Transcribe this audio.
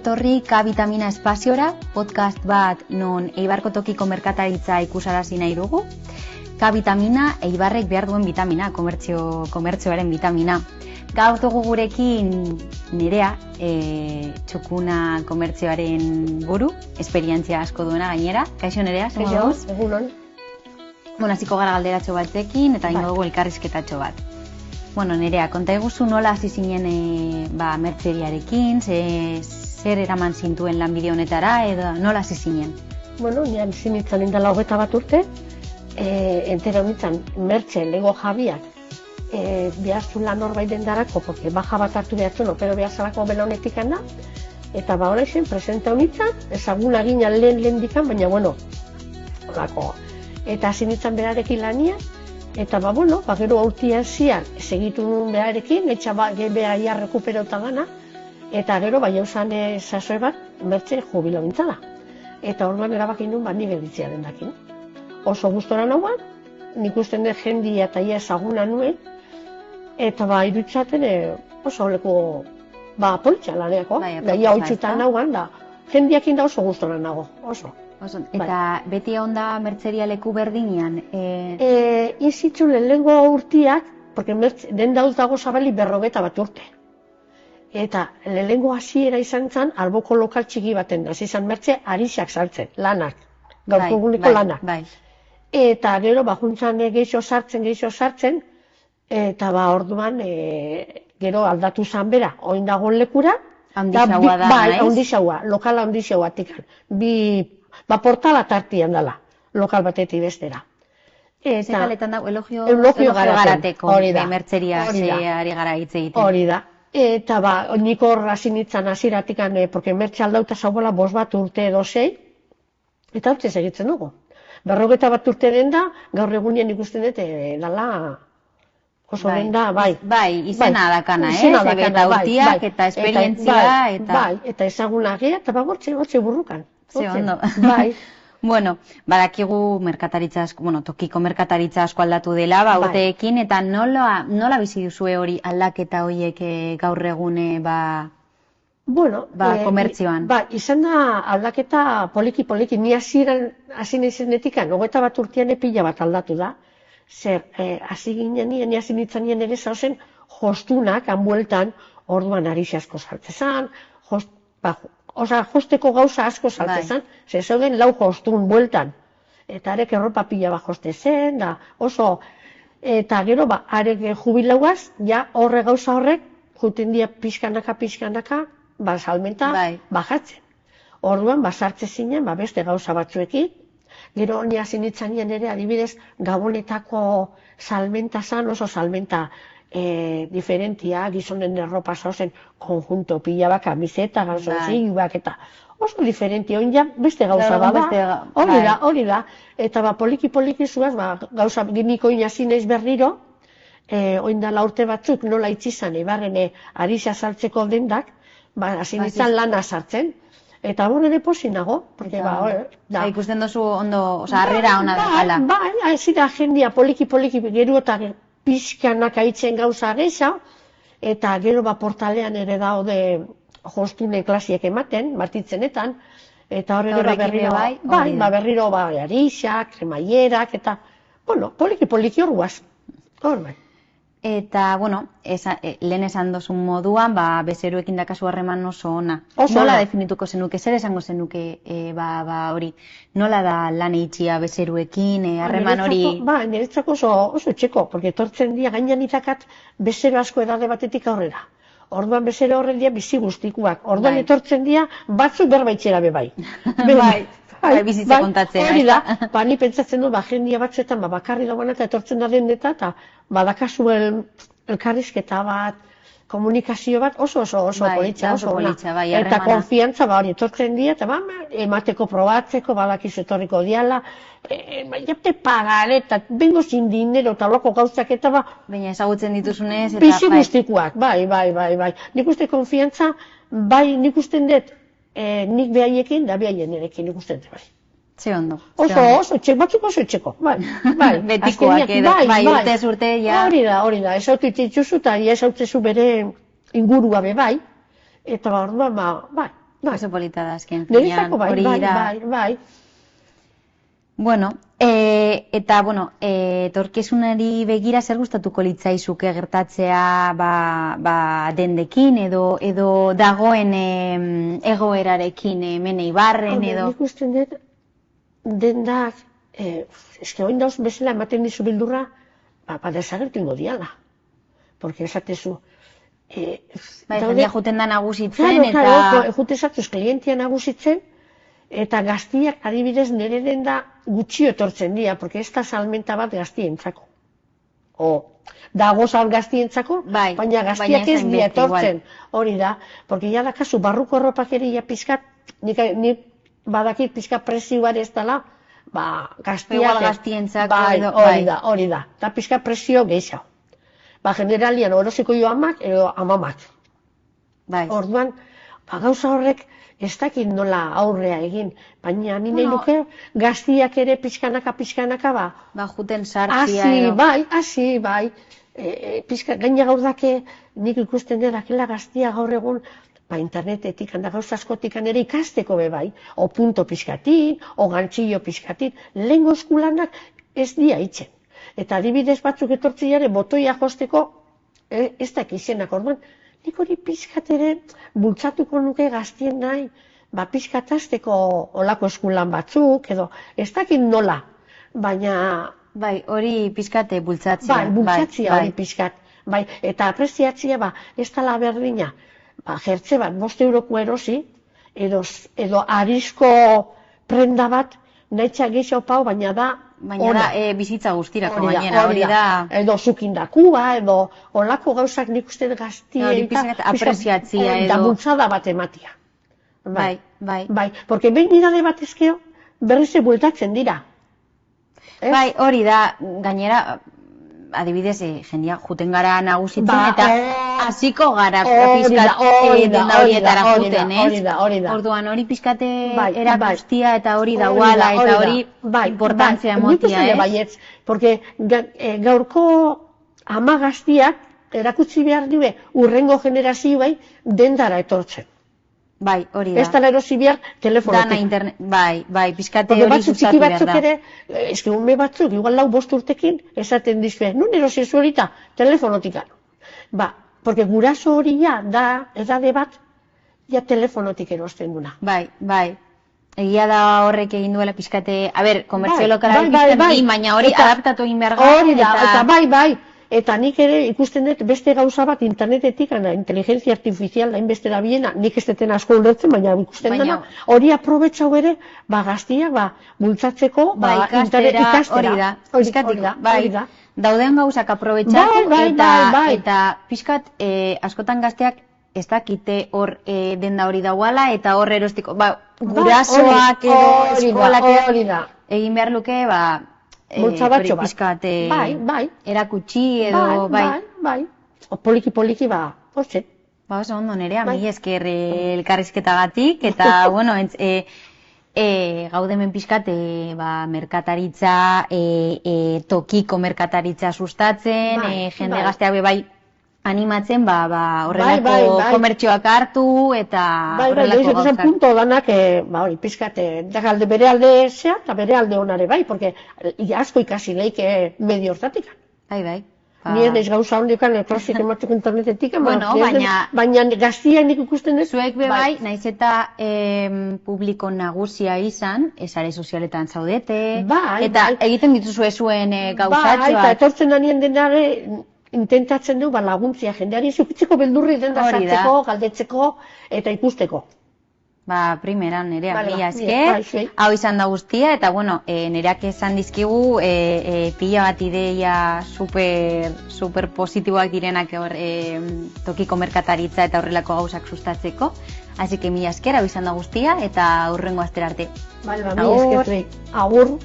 etorri K-Vitamina espaziora, podcast bat non Eibarko tokiko merkataritza ikusarazi nahi dugu. K-Vitamina, Eibarrek behar duen vitamina, komertzioaren vitamina. Gaur dugu gurekin Nerea, txukuna komertzioaren buru, esperientzia asko duena gainera. Kaixo Nerea, Kaixo, egunon. Hasiko gara galderatxo batzekin eta ingo dugu elkarrizketatxo bat. Nerea, konta eguzu nola hasi zinen mertzeriarekin, zer eraman zintuen lanbide honetara edo nola hasi zinen? Nian zinitzen indala 21 urte, entera honitzen mertze lego jabiak behazun lan hor baiden darako, porque baja bat hartu behatzen, pero behazalako belaonetik da, eta horrexen presenta honitzen, ezaguna ginen lehen dikan, baina horako. Eta zinitzen berarekin lania, eta gero aurtian zian segitu nuen berarekin, etxa beha ia rekuperota gana, eta gero jauzan sasoe bat mertze jubilo bintzala. Eta orduan erabaki nuen ni gelditzea den dakin. Oso gustora nauan, nik usten dut jendia eta ia ezaguna nuen, eta iruditzaten oso leku politxa laneako, da ia hoitzutan nauan, da jendiakin da oso gustora nago, oso. Eta beti onda mertzeria leku berdinean? Izitzun lehenengo urtiak, porque den dauz dago zabali 41 urte. Eta lehenengo hasiera izan zen, alboko lokal txiki baten, hasi izan mertze arixak saltzen, lanak, gaurko eguneko lanak. Eta gero juntzan geixo sartzen, eta orduan gero aldatu zan bera, oin dagoen lekura. Handixaua da, naiz? Handixaua, lokala handixaua tikan. Portala tartian dela, lokal batetik bestera. Zekaletan dago, elogio garateko mertzeria ari gara hitz egiten. Hori da. Eta nik hor hasi nintzen hasieratikan, porque mertze aldauta zaubola 5 urte edo 6, eta hortze segitzen dugu. 41 urte den da, gaur egunien ikusten dut, dala oso den da, bai. Bai, izena dakana, eta urtiak, eta esperientzia, eta... Bai, eta ezagunagia, eta hortze burrukan. Ze ondo. Bai. Badakigu merkataritza asko, tokiko merkataritza asko aldatu dela, urteekin, eta nola bizi duzue hori aldaketa horiek gaur egune, komertzioan? Izan da aldaketa poliki, ni hasi nizenetik, 21 urtean pila bat aldatu da. Zer, hasi ginen ni hasi nintzen nien ere zauzen, jostunak, hanbueltan, orduan arixi asko saltzezan, josteko gauza asko saltzezan, ze zeuden 4 jostun bueltan. Eta arek erropa pila bat jostezen, da oso, eta gero arek jubilauaz, horre gauza horrek, juten dia pixkanaka, salmenta bajatzen. Orduan, sartze zinen, beste gauza batzuekin, gero ni hasi nintzen nien ere, adibidez, Gabonetako salmenta zan, oso salmenta diferentia, gizonen erropa zauzen konjunto pila bat, kamiseta, gantzozilluak, eta oso diferentia, beste gauza bada, hori da, eta poliki zuaz, gauza gimiko hasi naiz berriro, oindala urte batzuk nola itzizan, Eibarren arixa saltzeko dendak, hasi nintzen lana sartzen, eta ere posi nago, ikusten dozu ondo, harrera ona da. Hasi da jendia poliki gero eta pixkanak aitzen gauza geza, eta gero portalean ere daude jostune klasiek ematen, martitzenetan, eta berriro arixak, kremaierak, eta, poliki hor guaz. Eta, lehen esan dozun moduan, bezeroekin dakazu harreman oso ona. Nola definituko zenuke, zer esango zenuke hori? Nola da lan eitxia bezeroekin, harreman hori? Niretzako oso txeko, porque etortzen dia gainan itakat bezero asko edade batetik aurrera. Orduan bezero horreldia bizi guztikuak. Orduan etortzen dia batzuk berbaitxera bebai. Bizitza kontatzen. Hori da, ni pentsatzen du, jendia batzuetan bakarri dagoen eta etortzen da dendeta, eta badakazu elkarrizketa bat, komunikazio bat oso politxa, oso ona. Eta konfiantza hori etortzen dira, eta emateko probatzeko, badakizu etorriko diala, japte pagar, eta bengo zin dinero, eta loko gauzak, eta baina ezagutzen dituzunez, eta bizi guztikuak, bai. Nik uste konfiantza, nik usten dut, nik behaiekin, da behaien erekin nik usten dut, bai. Ze ondo. Oso txeko, batzuk oso txeko, bai. Betikoak edo, urtez urte, ja. Hori da, esautu itxuzu eta esautzezu bere ingurua be bai, eta orduan, Oso polita da azken. Niretzako bai. Bueno, eta, etorkizunari begira zer gustatuko litzaizuke gertatzea dendekin edo dagoen egoerarekin hemen Eibarren edo... Nik usten dut dendak, oin dauz bezala ematen dizu bildurra, desagertu ingo diala. Porque esatezu... jendia juten da nagusitzen eta... Claro, jute esatuz klientia nagusitzen, eta gaztiak adibidez nire denda gutxi etortzen dira, porque ez da salmenta bat gaztientzako. Dago sal gaztientzako, baina gaztiak ez dira etortzen. Hori da, porque ja da kasu, barruko erropak ere ja pizkat, ni badakit pizkat presioa ez dela, gaztiak... Igual gaztientzako edo... Hori da, eta pizkat presio gehiago. Generalian orosiko jo amak edo amamak. Orduan, gauza horrek ez dakit nola aurrea egin, baina nire nuke gaztiak ere pizkanaka juten sartzia edo. Hasi, bai. Gaina gaur dake, nik ikusten edakela gaztia gaur egun, internetetik, handa gauza askotik ere ikasteko bai, o punto pizkatin, o gantzillo pizkatin, lehengo eskulanak ez dia itzen. Eta adibidez batzuk etortziare botoia josteko, ez da izenak orduan, nik hori pizkat ere bultzatuko nuke gaztien nahi, pizkatazteko olako eskulan batzuk, edo ez dakit nola, baina... Hori pizkate bultzatzia. Bultzatzia hori pizkat. Eta apreziatzia, ez tala berdina, jertze bat, 5 euroko erosi, edo arizko prenda bat, nahitza gehiago pau, baina da, baina da bizitza guztirako gainera, hori da... Edo zukindakua, edo olako gauzak nik uste gaztia... Hori pizkat apreziatzia edo... Da bultzada bat ematia. Bai. Porque behin mirade bat ezkeo, berrize bueltatzen dira. Hori da, gainera, adibidez, jendia juten gara nagusitzen eta hasiko gara pizkat denda horietara juten, ez? Hori da. Orduan hori pizkate erakustia eta hori dauala eta hori importantzia emotia, ez? Baietz, porque gaurko ama gaztiak erakutsi behar dibe urrengo generazioei dendara etortzen. Hori da. Ez dara erosi behar telefonotik. Dana internet, pizkate hori sustatu behar da. Ez que ume batzuk, igual 4-5 urtekin, esaten dizue, nun erosi ez horita, telefonotik gano. Porque guraso hori da, edade bat, telefonotik erosten duna. Egia da horrek egin duela pizkate, komertzio lokalari pizkate, baina hori adaptatu egin behar gara. Hori da, eta Eta nik ere ikusten dut beste gauza bat internetetik, inteligentzia artifizial hainbeste da biena, nik ez deten asko ulertzen, baina ikusten dena, hori aprobetxau ere, gaztiak, bultzatzeko, ikastera. Hori da. Dauden gauzak aprobetxatu eta pizkat askotan gazteak ez dakite hor denda hori dauala eta hor erostiko, gurasoak edo eskolak egin behar luke, multzabatxo bat. Erakutsi edo, Poliki, hoxe. Oso ondo nerea, mi esker elkarrizketagatik, eta, gaudemen pizkat, merkataritza, tokiko merkataritza sustatzen, jende gazteak animatzen, horrelako komertzioak hartu, eta horrelako gauzak. Punto danak, pizkat, bere alde zea, eta bere alde onare porque asko ikasi leike medio hortatik. Nien ez gauza hondikan, klasik ematzeko internetetik, baina gaztiak nik ikusten dut. Zuek naiz eta publiko nagusia izan, esare sozialetan zaudete, eta egiten dituzue zuen gauzatxoak. Eta etortzen da nien denare, intentatzen du laguntzia jendeari zukitzeko beldurri denda sartzeko, galdetzeko eta ikusteko. Primeran, nerea, mila esker, hau izan da guztia, eta nereak esan dizkigu pila bat ideia super positiboak direnak tokiko merkataritza eta horrelako gauzak sustatzeko. Así que mila esker, hau izan da guztia, eta hurrengo astera arte. Mila esker, agur.